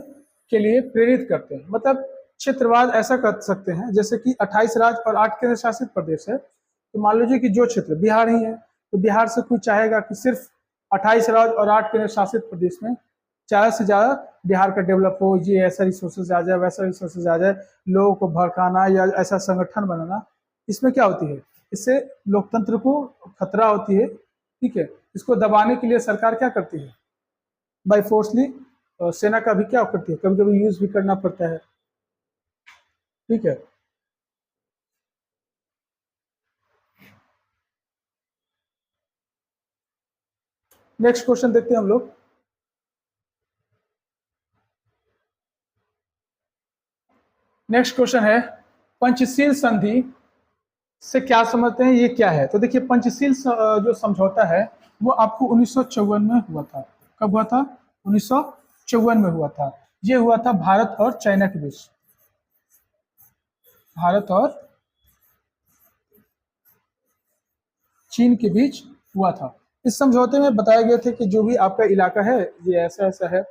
के लिए प्रेरित करते हैं। मतलब क्षेत्रवाद ऐसा कर सकते हैं, जैसे कि 28 राज्य और 8 केंद्र शासित प्रदेश है। तो मान लीजिए कि जो क्षेत्र बिहार ही है, तो बिहार से कोई चाहेगा कि सिर्फ 28 राज्य और 8 केंद्र शासित प्रदेश में ज़्यादा से ज़्यादा बिहार का डेवलप हो, ये ऐसा रिसोर्सेज आ जाए, वैसा रिसोर्सेज आ जाए, लोगों को भड़काना या ऐसा संगठन बनाना, इसमें क्या होती है, इससे लोकतंत्र को खतरा होती है। ठीक है, इसको दबाने के लिए सरकार क्या करती है, बाई फोर्सली सेना का भी क्या करती है, कभी कभी यूज भी करना पड़ता है। ठीक है, नेक्स्ट क्वेश्चन देखते हैं हम लोग। नेक्स्ट क्वेश्चन है, पंचशील संधि से क्या समझते हैं, ये क्या है। तो देखिए पंचशील जो समझौता है वो आपको 1954 में हुआ था। कब हुआ था, 1954 में हुआ था। ये हुआ था भारत और चाइना के बीच, भारत और चीन के बीच हुआ था। इस समझौते में बताया गया था कि जो भी आपका इलाका है ये ऐसा ऐसा है।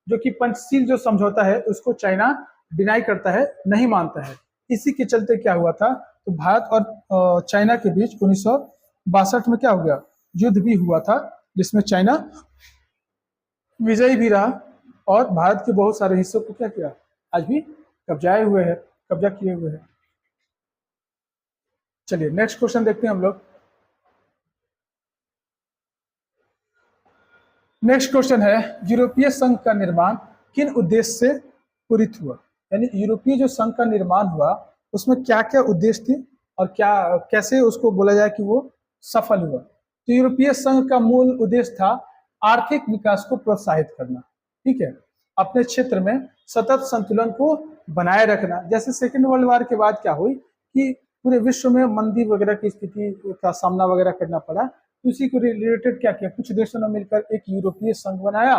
जो कि पंचशील जो समझौता है उसको चाइना डिनाई करता है, नहीं मानता है। इसी के चलते क्या हुआ था, तो भारत और चाइना के बीच 1962 में क्या हो गया, युद्ध भी हुआ था, जिसमें चाइना विजयी भी रहा और भारत के बहुत सारे हिस्सों को क्या किया, आज भी कब्जा किए हुए हैं। चलिए नेक्स्ट क्वेश्चन देखते हैं हम लोग। नेक्स्ट क्वेश्चन है, यूरोपीय संघ का निर्माण किन उद्देश्य से पूरित हुआ। यानी यूरोपीय जो संघ का निर्माण हुआ उसमें क्या क्या उद्देश्य थे और क्या कैसे उसको बोला जाए कि वो सफल हुआ। तो यूरोपीय संघ का मूल उद्देश्य था आर्थिक विकास को प्रोत्साहित करना, ठीक है, अपने क्षेत्र में सतत संतुलन को बनाए रखना। जैसे सेकेंड वर्ल्ड वॉर के बाद क्या हुई कि पूरे विश्व में मंदी वगैरह की स्थिति का सामना वगैरह करना पड़ा, उसी को रिलेटेड क्या किया, कुछ देशों ने मिलकर एक यूरोपीय संघ बनाया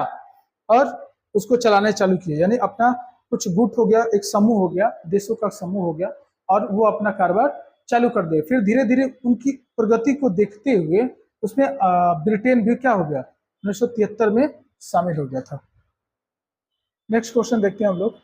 और उसको चलाने चालू किए, यानी अपना कुछ गुट हो गया, एक समूह हो गया, देशों का समूह हो गया, और वो अपना कारोबार चालू कर दिए। फिर धीरे धीरे उनकी प्रगति को देखते हुए उसमें ब्रिटेन भी क्या हो गया, 1973 में शामिल हो गया था। नेक्स्ट क्वेश्चन देखते हैं हम लोग।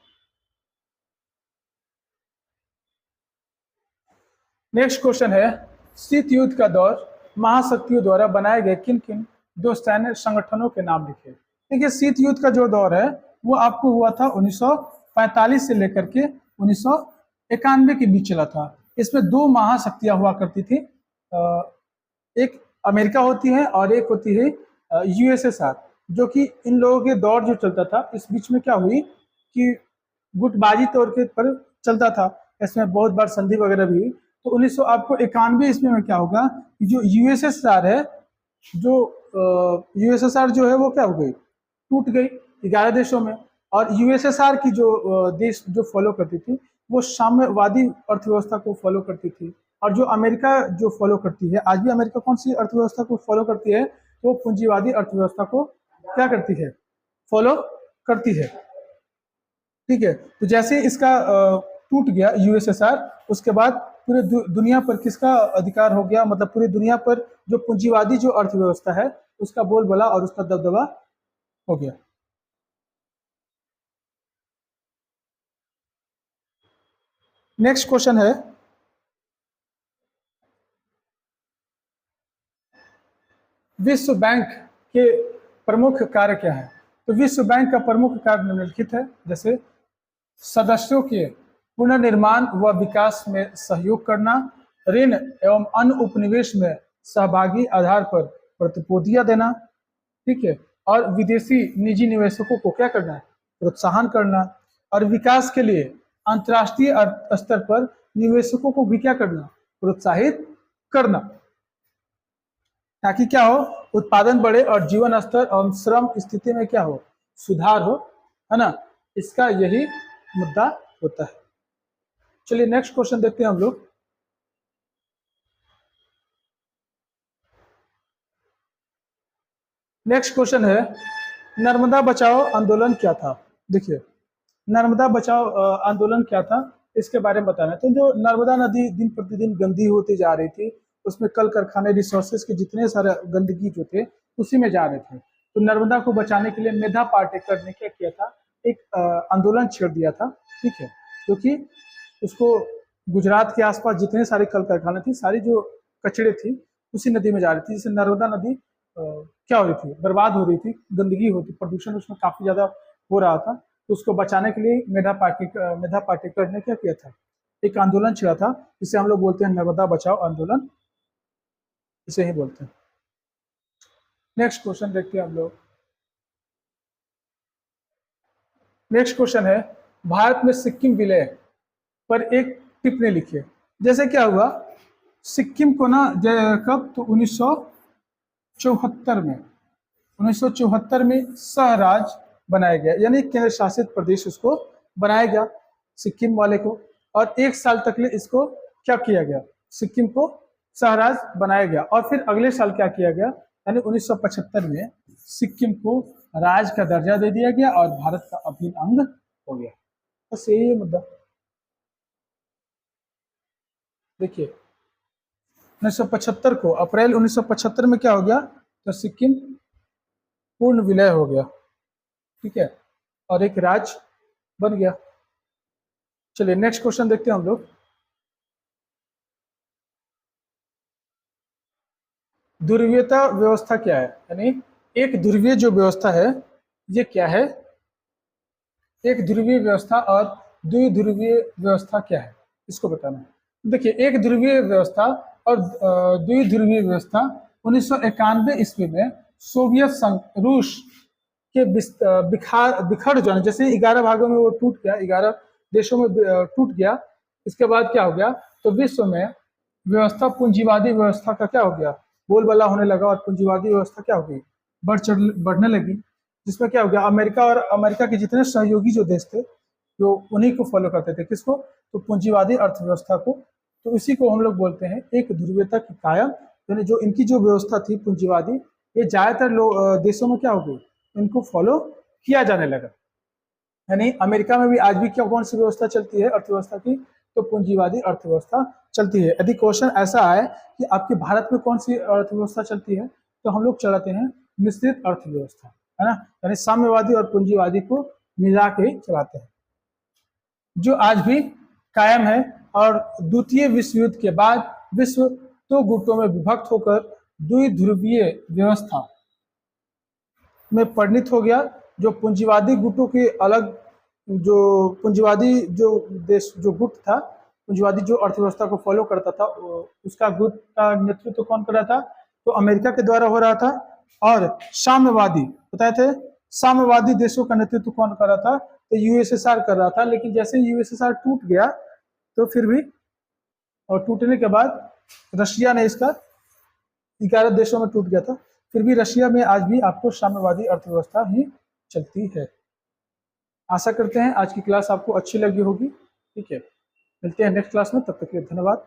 नेक्स्ट क्वेश्चन है, शीत युद्ध का दौर महाशक्तियों द्वारा बनाए गए किन किन दो सैन्य संगठनों के नाम लिखे। देखिए, शीत युद्ध का जो दौर है वो आपको हुआ था 1945 से लेकर के 1991 के बीच चला था। इसमें दो महाशक्तियां हुआ करती थी, एक अमेरिका होती है और एक होती है यूएसएसआर, जो कि इन लोगों के दौर जो चलता था, इस बीच में क्या हुई कि गुटबाजी तौर के पर चलता था, इसमें बहुत बार संधि वगैरह भी हुई। तो 1991 ईस्वी में क्या होगा कि जो यूएसएसआर है, जो यूएसएसआर जो है वो क्या हो गई, टूट गई 11 देशों में, और यूएसएसआर की जो देश जो फॉलो करती थी वो साम्यवादी अर्थव्यवस्था को फॉलो करती थी, और जो अमेरिका जो फॉलो करती है, आज भी अमेरिका कौन सी अर्थव्यवस्था को फॉलो करती है, तो पूंजीवादी अर्थव्यवस्था को क्या करती है, फॉलो करती है, ठीक है। तो जैसे इसका टूट गया यूएसएसआर, उसके बाद पूरे दुनिया पर किसका अधिकार हो गया, मतलब पूरी दुनिया पर जो पूंजीवादी जो अर्थव्यवस्था है उसका बोलबाला और उसका दबदबा हो गया। नेक्स्ट क्वेश्चन है, विश्व बैंक के प्रमुख कार्य क्या है। तो विश्व बैंक का प्रमुख कार्य निम्नलिखित है, जैसे सदस्यों के पुनर्निर्माण व विकास में सहयोग करना, ऋण एवं अन्य उपनिवेश में सहभागी आधार पर प्रतिभूतियां देना, ठीक है, और विदेशी निजी निवेशकों को क्या करना है, प्रोत्साहन करना, और विकास के लिए अंतर्राष्ट्रीय स्तर पर निवेशकों को भी क्या करना, प्रोत्साहित करना, ताकि क्या हो, उत्पादन बढ़े और जीवन स्तर और श्रम स्थिति में क्या हो, सुधार हो, है ना, इसका यही मुद्दा होता है। चलिए नेक्स्ट क्वेश्चन देखते हैं हम लोग। नेक्स्ट क्वेश्चन है, नर्मदा बचाओ आंदोलन क्या था। देखिए, नर्मदा बचाओ आंदोलन क्या था, इसके बारे में बताना है। तो जो नर्मदा नदी दिन प्रतिदिन गंदी होती जा रही थी, उसमें कल कारखाने रिसोर्सेज के जितने सारे गंदगी जो थे उसी में जा रहे थे, तो नर्मदा को बचाने के लिए मेधा पाटेकर ने क्या किया था, एक आंदोलन छेड़ दिया था, ठीक है, क्योंकि उसको गुजरात के आसपास जितने सारे कल कारखाने थी, सारी जो कचड़े थी उसी नदी में जा रही थी, जिससे नर्मदा नदी क्या हो रही थी, बर्बाद हो रही थी, गंदगी होती, प्रदूषण उसमें काफी ज्यादा हो रहा था। तो उसको बचाने के लिए मेधा पाटेकर ने क्या किया था, एक आंदोलन छेड़ा था, जिसे हम लोग बोलते हैं नर्मदा बचाओ आंदोलन, इसे ही बोलते हैं। नेक्स्ट क्वेश्चन देखते हैं हम लोग। नेक्स्ट क्वेश्चन है, भारत में सिक्किम विलय पर एक टिप्पणी लिखिए। जैसे क्या हुआ, सिक्किम को ना कब, तो 1974 में सहराज बनाया गया, यानी केंद्र शासित प्रदेश उसको बनाया गया सिक्किम वाले को, और 1 साल तक ले इसको क्या किया गया, सिक्किम को सहराज बनाया गया, और फिर अगले साल क्या किया गया, यानी 1975 में सिक्किम को राज्य का दर्जा दे दिया गया और भारत का अभिन्न अंग हो गया। बस यही है मुद्दा। देखिए, 1975 को, अप्रैल 1975 में क्या हो गया, तो सिक्किम पूर्ण विलय हो गया, ठीक है, और एक राज्य बन गया। चलिए नेक्स्ट क्वेश्चन देखते हैं हम लोग। ध्रुवीयता व्यवस्था क्या है, यानी एक ध्रुवीय जो व्यवस्था है ये क्या है, एक ध्रुवीय व्यवस्था और द्विध्रुवीय व्यवस्था क्या है, इसको बताना है। देखिए, एक ध्रुवीय व्यवस्था और द्विध्रुवीय व्यवस्था 1991 ईस्वी में सोवियत संघ रूस के बिखर जाने, जैसे 11 भागों में वो टूट गया, 11 देशों में टूट गया, इसके बाद क्या हो गया, तो विश्व में व्यवस्था पूंजीवादी व्यवस्था का क्या हो गया, बोलबाला होने लगा और पूंजीवादी व्यवस्था क्या हो गई, बढ़ने लगी, जिसमें क्या हो गया, अमेरिका और अमेरिका के जितने सहयोगी जो देश थे जो उन्हीं को फॉलो करते थे, किसको, तो पूंजीवादी अर्थव्यवस्था को। तो इसी को हम लोग बोलते हैं एक ध्रुवीयता की कायम, यानी जो इनकी जो व्यवस्था थी पूंजीवादी, ये ज्यादातर देशों में क्या हो गई, इनको फॉलो किया जाने लगा। यानी अमेरिका में भी आज भी क्या कौन सी व्यवस्था चलती है अर्थव्यवस्था की, तो पूंजीवादी अर्थव्यवस्था चलती है। यदि क्वेश्चन ऐसा आए कि आपके भारत में कौन सी अर्थव्यवस्था चलती है, तो हम लोग चलाते हैं मिश्रित अर्थव्यवस्था, है ना, यानी साम्यवादी और पूंजीवादी को मिला के चलाते हैं, जो आज भी कायम है। और द्वितीय विश्व युद्ध के बाद विश्व दो गुटों में विभक्त होकर द्विध्रुवीय व्यवस्था में परिणत हो गया। जो पूंजीवादी गुटों के अलग, जो पूंजीवादी जो देश जो गुट था, पूंजीवादी जो अर्थव्यवस्था को फॉलो करता था, उसका गुट का नेतृत्व कौन कर रहा था, तो अमेरिका के द्वारा हो रहा था। और साम्यवादी बताए थे, साम्यवादी देशों का नेतृत्व कौन कर रहा था, तो यूएसएसआर कर रहा था। लेकिन जैसे यूएसएसआर टूट गया तो फिर भी, और टूटने के बाद रशिया ने इसका 11 देशों में टूट गया था, फिर भी रशिया में आज भी आपको साम्यवादी अर्थव्यवस्था ही चलती है। आशा करते हैं आज की क्लास आपको अच्छी लगी होगी। ठीक है, मिलते हैं नेक्स्ट क्लास में, तब तक के लिए धन्यवाद।